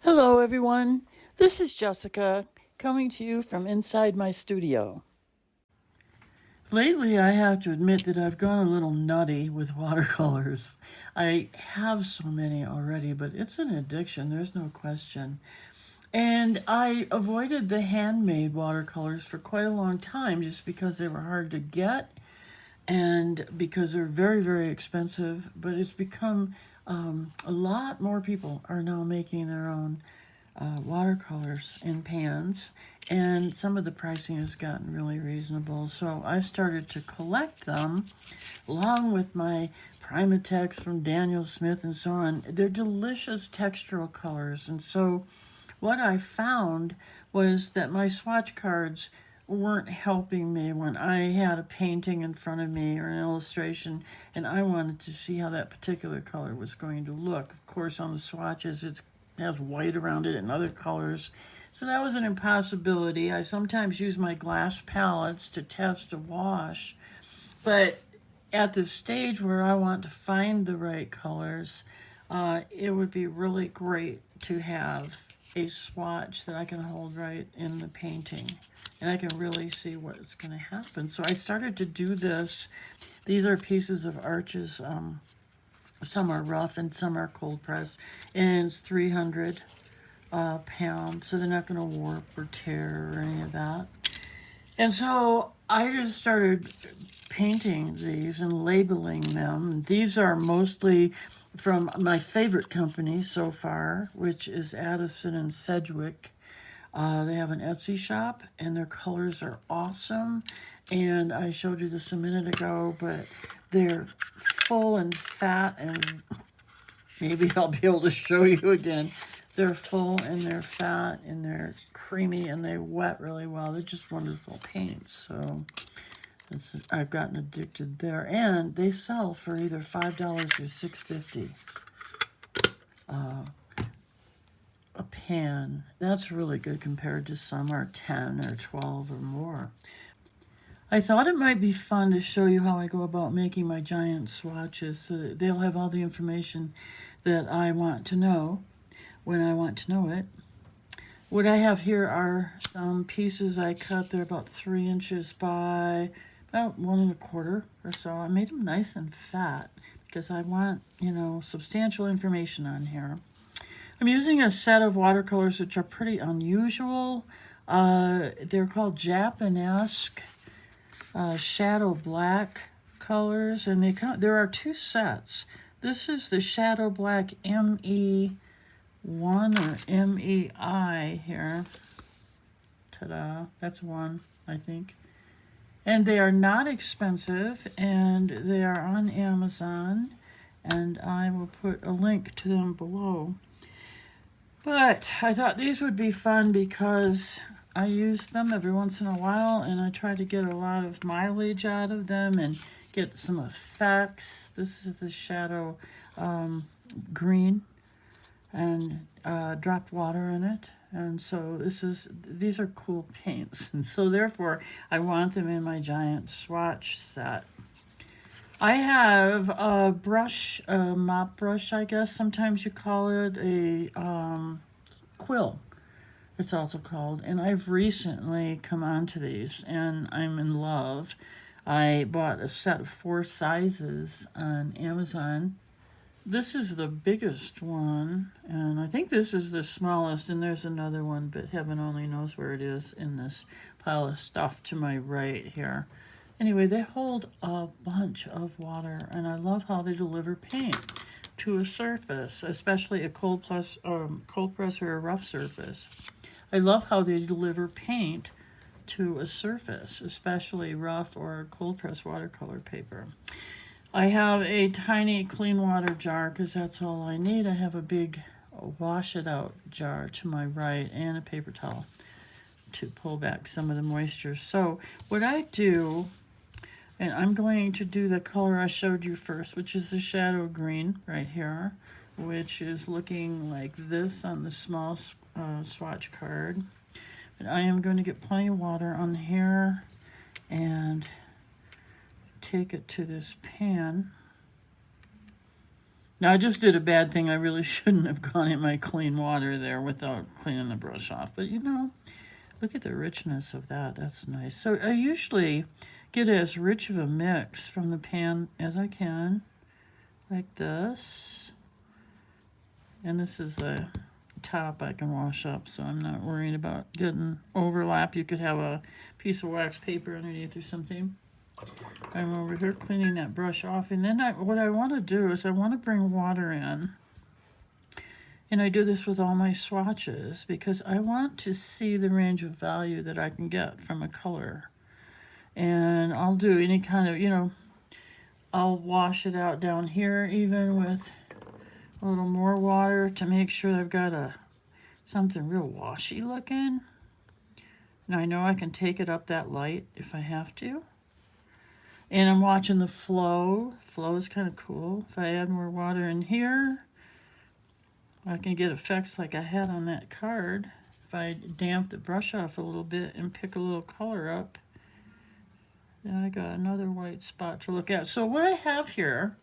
Hello, everyone. This is Jessica coming to you from inside my studio. Lately, I have to admit that I've gone a little nutty with watercolors. I have so many already, but it's an addiction, there's no question. And I avoided the handmade watercolors for quite a long time just because they were hard to get and because they're very, very expensive. But it's become a lot more people are now making their own watercolors in pans, and some of the pricing has gotten really reasonable. So I started to collect them along with my Primatex from Daniel Smith and so on. They're delicious textural colors, and so what I found was that my swatch cards weren't helping me when I had a painting in front of me or an illustration and I wanted to see how that particular color was going to look. Of course, on the swatches, it has white around it and other colors. So that was an impossibility. I sometimes use my glass palettes to test a wash, but at the stage where I want to find the right colors, it would be really great to have a swatch that I can hold right in the painting and I can really see what's going to happen. So I started to do this. These are pieces of arches. Some are rough and some are cold press, and it's 300 pounds, so they're not going to warp or tear or any of that. And so I just started painting these and labeling them. These are mostly from my favorite company so far, which is Addison and Sedgwick. They have an Etsy shop, and their colors are awesome. And I showed you this a minute ago, but they're full and fat, and maybe I'll be able to show you again. They're full and they're fat and they're creamy and they wet really well. They're just wonderful paints. So I've gotten addicted there, and they sell for either $5 or $6.50 a pan. That's really good compared to some are 10 or 12 or more. I thought it might be fun to show you how I go about making my giant swatches so that they'll have all the information that I want to know when I want to know it. What I have here are some pieces I cut. They're about 3 inches by about 1.25 or so. I made them nice and fat because I want, substantial information on here. I'm using a set of watercolors which are pretty unusual. They're called Japanesque shadow black colors, and there are 2 sets. This is the shadow black ME1 or MEI here. Ta-da, that's 1, I think. And they are not expensive, and they are on Amazon, and I will put a link to them below. But I thought these would be fun because I use them every once in a while, and I try to get a lot of mileage out of them and get some effects. This is the shadow green, and dropped water in it. And so these are cool paints. And so therefore, I want them in my giant swatch set. I have a brush, a mop brush, I guess. Sometimes you call it a quill. It's also called. And I've recently come onto these, and I'm in love. I bought a set of 4 sizes on Amazon. This is the biggest one, and I think this is the smallest, and there's another one, but heaven only knows where it is in this pile of stuff to my right here. Anyway, they hold a bunch of water, and I love how they deliver paint to a surface, especially a cold press or a rough surface. I love how they deliver paint to a surface, especially rough or cold press watercolor paper. I have a tiny clean water jar because that's all I need. I have a big wash it out jar to my right and a paper towel to pull back some of the moisture. So what I do, and I'm going to do the color I showed you first, which is the shadow green right here, which is looking like this on the small swatch card. But I am going to get plenty of water on here and take it to this pan. Now, I just did a bad thing. I really shouldn't have gone in my clean water there without cleaning the brush off. But, you know, look at the richness of that. That's nice. So I usually get as rich of a mix from the pan as I can, like this. And this is a top I can wash up, so I'm not worried about getting overlap. You could have a piece of wax paper underneath or something. I'm over here cleaning that brush off, and then what I want to do is I want to bring water in. And I do this with all my swatches because I want to see the range of value that I can get from a color. And I'll do any kind of, you know, I'll wash it out down here even with a little more water to make sure I've got something real washy looking. Now I know I can take it up that light if I have to. And I'm watching the flow. Flow is kind of cool. If I add more water in here, I can get effects like I had on that card. If I damp the brush off a little bit and pick a little color up, then I got another white spot to look at. So what I have here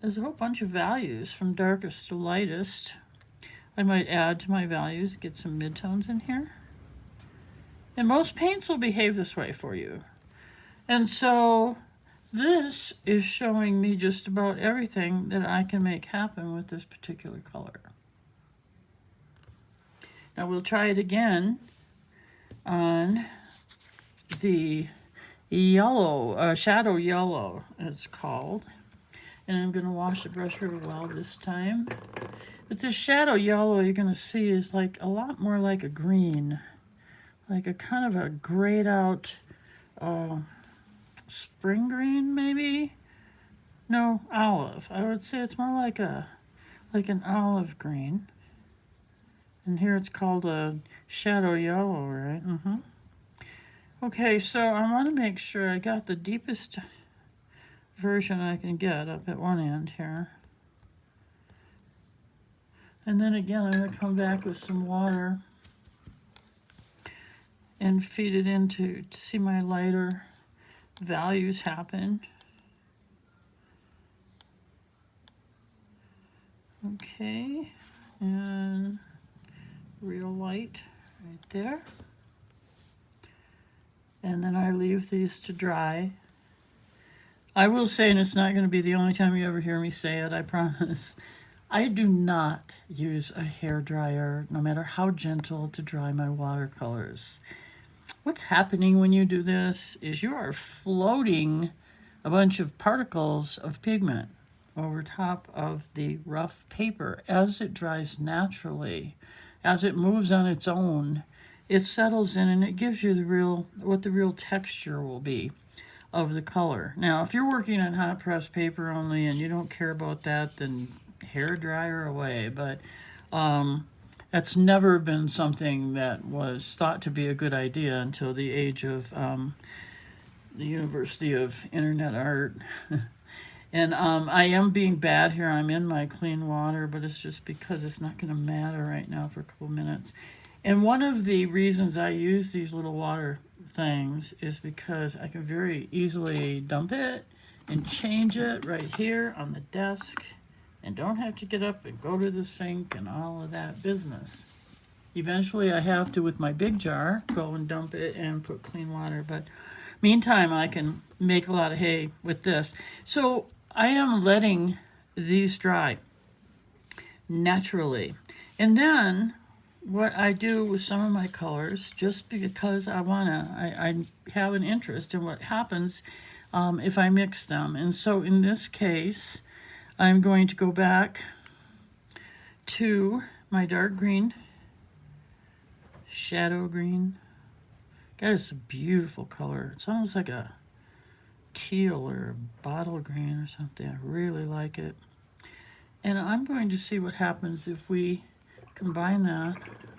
is a whole bunch of values from darkest to lightest. I might add to my values, get some midtones in here. And most paints will behave this way for you. And so this is showing me just about everything that I can make happen with this particular color. Now we'll try it again on the yellow, shadow yellow it's called. And I'm going to wash the brush really well this time. But this shadow yellow you're going to see is like a lot more like a green. Like a kind of a grayed out spring green, maybe? No, olive. I would say it's more like an olive green. And here it's called a shadow yellow, right? Okay, so I want to make sure I got the deepest version I can get up at one end here. And then again, I'm going to come back with some water and feed it in to see my lighter values happen. Okay, and real light right there. And then I leave these to dry. I will say, and it's not going to be the only time you ever hear me say it, I promise, I do not use a hair dryer, no matter how gentle, to dry my watercolors. What's happening when you do this is you are floating a bunch of particles of pigment over top of the rough paper. As it dries naturally, as it moves on its own, it settles in and it gives you what the real texture will be of the color. Now, if you're working on hot press paper only and you don't care about that, then hair dryer away. But that's never been something that was thought to be a good idea until the age of the University of Internet Art. And I am being bad here. I'm in my clean water, but it's just because it's not going to matter right now for a couple minutes. And one of the reasons I use these little water things is because I can very easily dump it and change it right here on the desk and don't have to get up and go to the sink and all of that business. Eventually I have to, with my big jar, go and dump it and put clean water, but meantime I can make a lot of hay with this. So I am letting these dry naturally. And then what I do with some of my colors, just because I have an interest in what happens if I mix them. And so in this case, I'm going to go back to my dark green, shadow green. God, it's a beautiful color. It's almost like a teal or a bottle green or something. I really like it. And I'm going to see what happens if we combine that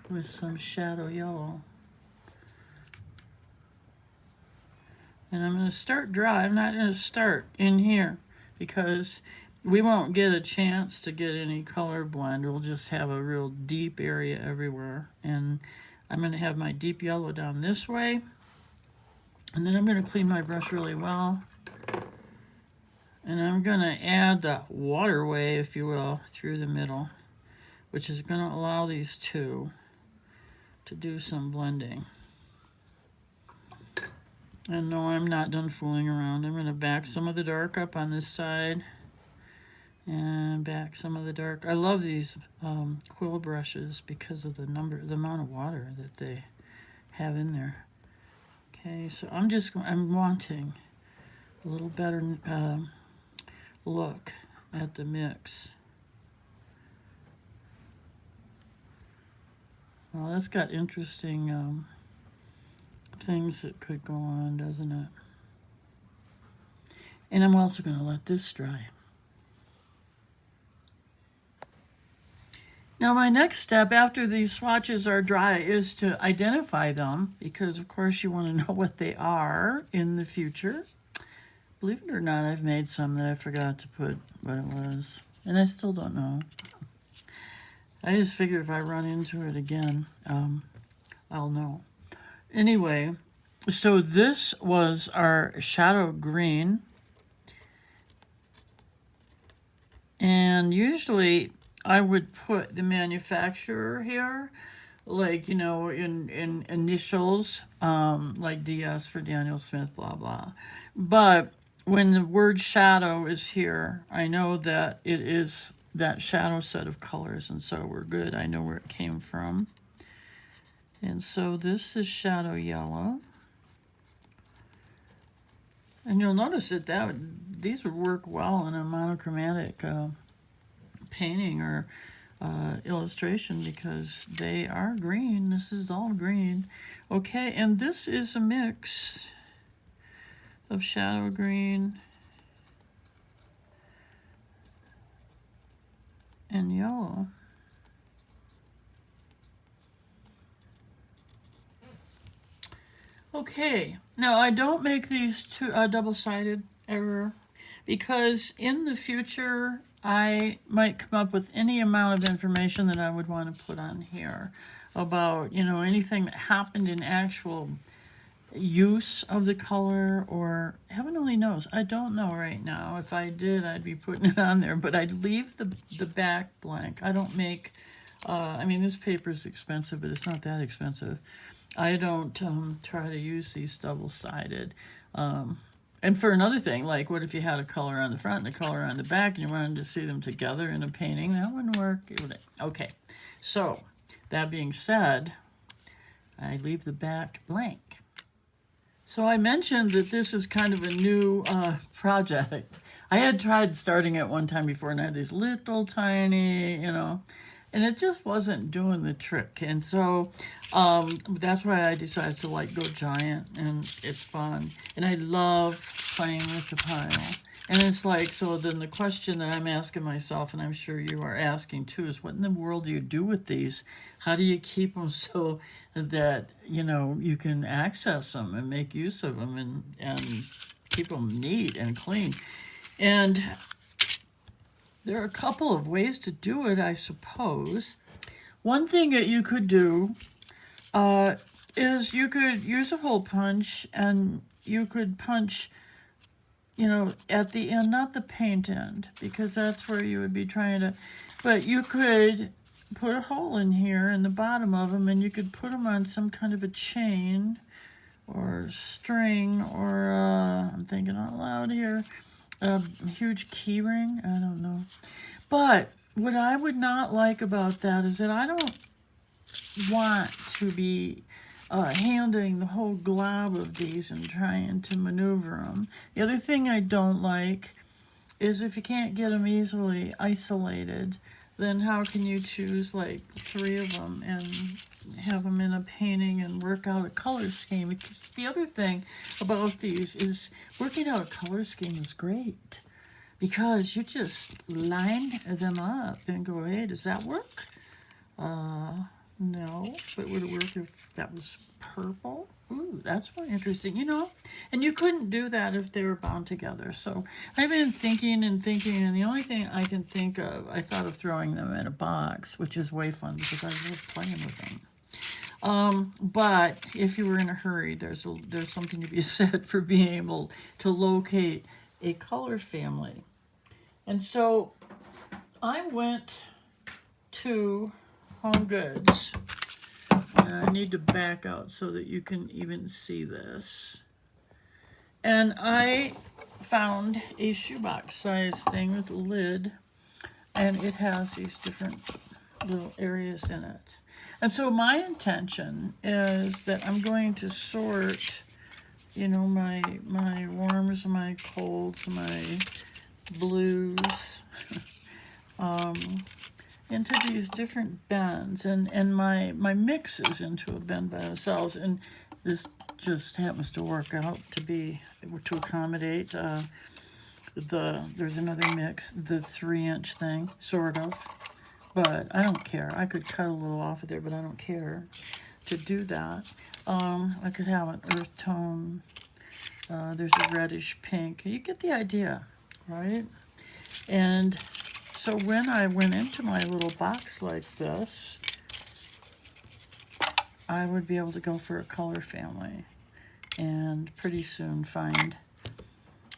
with some shadow yellow. And I'm going to start dry. I'm not going to start in here because we won't get a chance to get any color blend. We'll just have a real deep area everywhere. And I'm going to have my deep yellow down this way. And then I'm going to clean my brush really well. And I'm going to add the waterway, if you will, through the middle, which is going to allow these two to do some blending. And no, I'm not done fooling around. I'm going to back some of the dark up on this side and back some of the dark. I love these quill brushes because of the amount of water that they have in there. Okay, so I'm wanting a little better look at the mix. Well, that's got interesting things that could go on, doesn't it? And I'm also going to let this dry. Now my next step after these swatches are dry is to identify them, because of course you want to know what they are in the future. Believe it or not, I've made some that I forgot to put what it was, and I still don't know. I just figure if I run into it again, I'll know. Anyway, so this was our shadow green. And usually I would put the manufacturer here, like, you know, in initials, like DS for Daniel Smith, blah, blah. But when the word shadow is here, I know that it is that shadow set of colors, and so we're good. I know where it came from. And so this is shadow yellow. And you'll notice that these would work well in a monochromatic painting or illustration, because they are green. This is all green. Okay, and this is a mix of shadow green and yellow. Okay, now I don't make these two double-sided ever, because in the future I might come up with any amount of information that I would want to put on here about, you know, anything that happened in actual use of the color, or heaven only knows. I don't know right now. If I did, I'd be putting it on there, but I'd leave the back blank. I don't make, I mean, this paper is expensive, but it's not that expensive. I don't try to use these double-sided. And for another thing, like what if you had a color on the front and a color on the back and you wanted to see them together in a painting? That wouldn't work. It would. Okay, so that being said, I leave the back blank. So I mentioned that this is kind of a new project. I had tried starting it one time before, and I had these little tiny, you know, and it just wasn't doing the trick. And so that's why I decided to like go giant, and it's fun. And I love playing with the pile. And it's like, so then the question that I'm asking myself, and I'm sure you are asking too, is what in the world do you do with these? How do you keep them so that, you know, you can access them and make use of them and keep them neat and clean? And there are a couple of ways to do it, I suppose. One thing that you could do is you could use a hole punch, and you could punch, you know, at the end, not the paint end, because that's where you would be trying to, but you could put a hole in here in the bottom of them, and you could put them on some kind of a chain or string, or I'm thinking out loud here, a huge key ring, I don't know. But what I would not like about that is that I don't want to be handling the whole glob of these and trying to maneuver them. The other thing I don't like is if you can't get them easily isolated, then how can you choose like 3 of them and have them in a painting and work out a color scheme? Because the other thing about these is working out a color scheme is great, because you just line them up and go, hey, does that work? No, but would it work if that was purple? Ooh, that's more interesting, you know? And you couldn't do that if they were bound together. So I've been thinking and thinking, and the only thing I can think of, I thought of throwing them in a box, which is way fun because I love playing with them. But if you were in a hurry, there's something to be said for being able to locate a color family. And so I went to Home Goods. And I need to back out so that you can even see this. And I found a shoebox size thing with a lid, and it has these different little areas in it. And so my intention is that I'm going to sort, you know, my warms, my colds, my blues, into these different bins, and my mixes into a bin by themselves. And this just happens to work out to accommodate there's another mix, the 3-inch thing, sort of. But I don't care. I could cut a little off of there, but I don't care to do that. I could have an earth tone. There's a reddish pink. You get the idea, right? And so when I went into my little box like this, I would be able to go for a color family and pretty soon find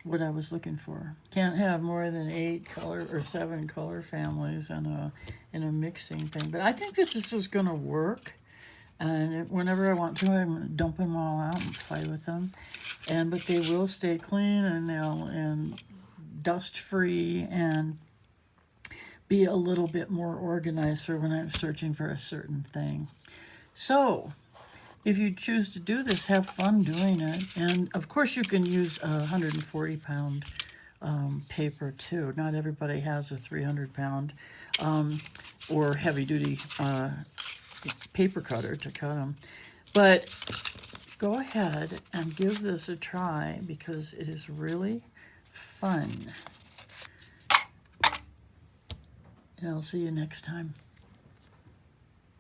what I was looking for. Can't have more than 8 color or 7 color families in a mixing thing. But I think that this is going to work. And whenever I want to, I'm going to dump them all out and play with them. But they will stay clean, and dust free, and be a little bit more organized for when I'm searching for a certain thing. So if you choose to do this, have fun doing it. And of course you can use a 140-pound paper too. Not everybody has a 300-pound or heavy-duty paper cutter to cut them. But go ahead and give this a try, because it is really fun. And I'll see you next time.